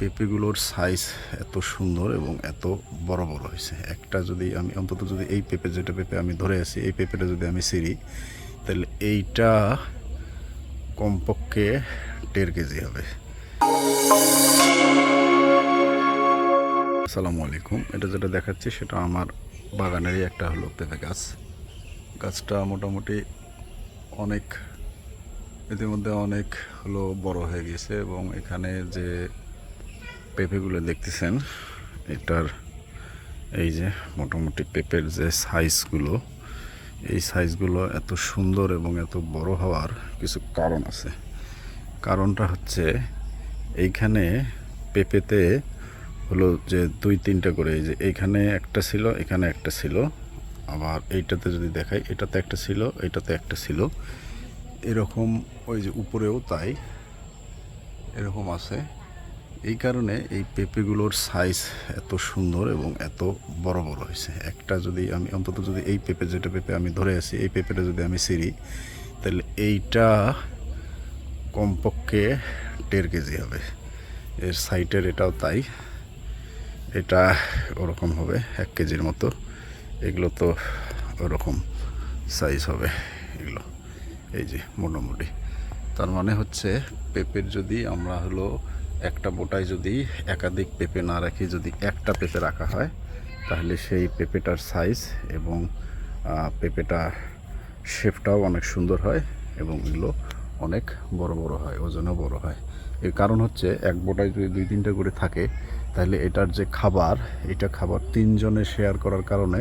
পেঁপেগুলোর size এত সুন্দর এবং এত বড় বড় হয়েছে। একটা যদি আমি অন্তত যদি এই পেঁপে যেটা পেঁপে আমি ধরে আছি এই পেঁপেটা যদি আমি ছিঁড়ি তাহলে এইটা কমপক্ষে 1.5 কেজি হবে। আসসালামু আলাইকুম। এটা যেটা দেখাচ্ছি সেটা আমার বাগানেরই একটা হলো পেঁপে গাছ। গাছটা মোটামুটি অনেক ইতিমধ্যে অনেক হলো বড় হয়ে গেছে এবং এখানে যে পেঁপেগুলো দেখতেছেন এটার এই যে মোটামুটি পেঁপের যে সাইজগুলো এই সাইজগুলো এত সুন্দর এবং এত বড় হওয়ার কিছু কারণ আছে। কারণটা হচ্ছে এইখানে পেঁপেতে হলো যে 2-3টা করে, এই যে এইখানে একটা ছিল, এখানে একটা ছিল, আবার এইটাতে যদি দেখাই এটাতে একটা ছিল, এইটাতে একটা ছিল, এরকম ওই যে উপরেও তাই এরকম আছে। এই কারণে এই পেঁপেগুলোর সাইজ এত সুন্দর এবং এত বড় বড় হয়েছে। একটা যদি আমি অন্তত যদি এই পেঁপে যেটা পেঁপে আমি ধরে আছি এই পেঁপেটা যদি আমি ছিঁড়ি তাহলে এইটা কমপক্ষে 1.5 কেজি হবে। এর সাইটের এটাও তাই, এটা ওরকম হবে 1 কেজির মতো। এগুলো তো ওরকম সাইজ হবে এগুলো, এই যে মোটামুটি। তার মানে হচ্ছে পেঁপের যদি আমরা হলো একটা বোটায় যদি একাধিক পেঁপে না রাখি, যদি একটা পেঁপে রাখা হয় তাহলে সেই পেঁপেটার সাইজ এবং পেঁপেটা শেপটাও অনেক সুন্দর হয় এবং এগুলো অনেক বড় বড় হয়, ওজনও বড় হয়। এর কারণ হচ্ছে এক বোটায় যদি 2-3টা করে থাকে তাহলে এটার যে খাবার, এটা খাবার 3 জনে শেয়ার করার কারণে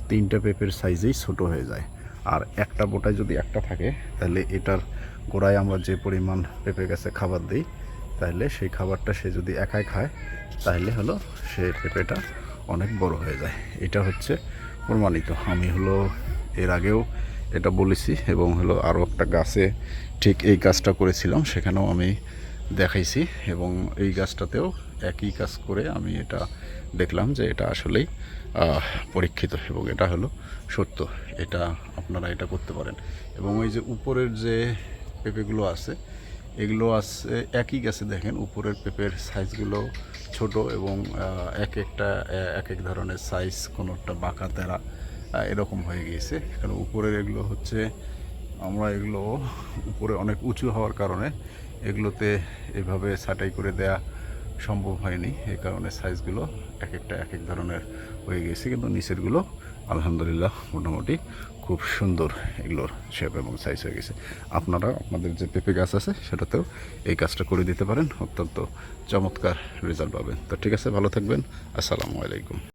3টা পেঁপের সাইজেই ছোট হয়ে যায়। আর একটা বোটায় যদি একটা থাকে তাহলে এটার গোড়ায় আমরা যে পরিমাণ পেঁপে গাছে খাবার দিই তাহলে সেই খাবারটা সে যদি একাই খায় তাহলে হলো সে পেঁপেটা অনেক বড় হয়ে যায়। এটা হচ্ছে প্রমাণিত। আমি হলো এর আগেও এটা বলেছি এবং হলো আরও একটা গাছে ঠিক এই কাজটা করেছিলাম, সেখানেও আমি দেখাইছি এবং এই গাছটাতেও একই কাজ করে আমি এটা দেখলাম যে এটা আসলেই পরীক্ষিত এবং এটা হলো সত্য। এটা আপনারা এটা করতে পারেন। এবং ওই যে উপরের যে পেঁপেগুলো আছে এগুলো আছে একই গাছে, দেখেন উপরের পেঁপের সাইজগুলো ছোট এবং এক এক ধরনের সাইজ, কোনোটা বাঁকা তেরা এরকম হয়ে গিয়েছে। কারণ উপরের এগুলো হচ্ছে আমরা এগুলো উপরে অনেক উঁচু হওয়ার কারণে এগুলোতে এভাবে ছাঁটাই করে দেয়া সম্ভব হয়নি। এই কারণে সাইজগুলো এক এক ধরনের হয়ে গেছে, কিন্তু নিচেরগুলো আলহামদুলিল্লাহ মোটামুটি খুব সুন্দর এগুলোর শেপ এবং সাইজ হয়ে গেছে। আপনারা আপনাদের যে পেঁপে গাছ আছে সেটাতেও এই কাজটা করে দিতে পারেন, অত্যন্ত চমৎকার রেজাল্ট পাবেন। তো ঠিক আছে, ভালো থাকবেন। আসসালামু আলাইকুম।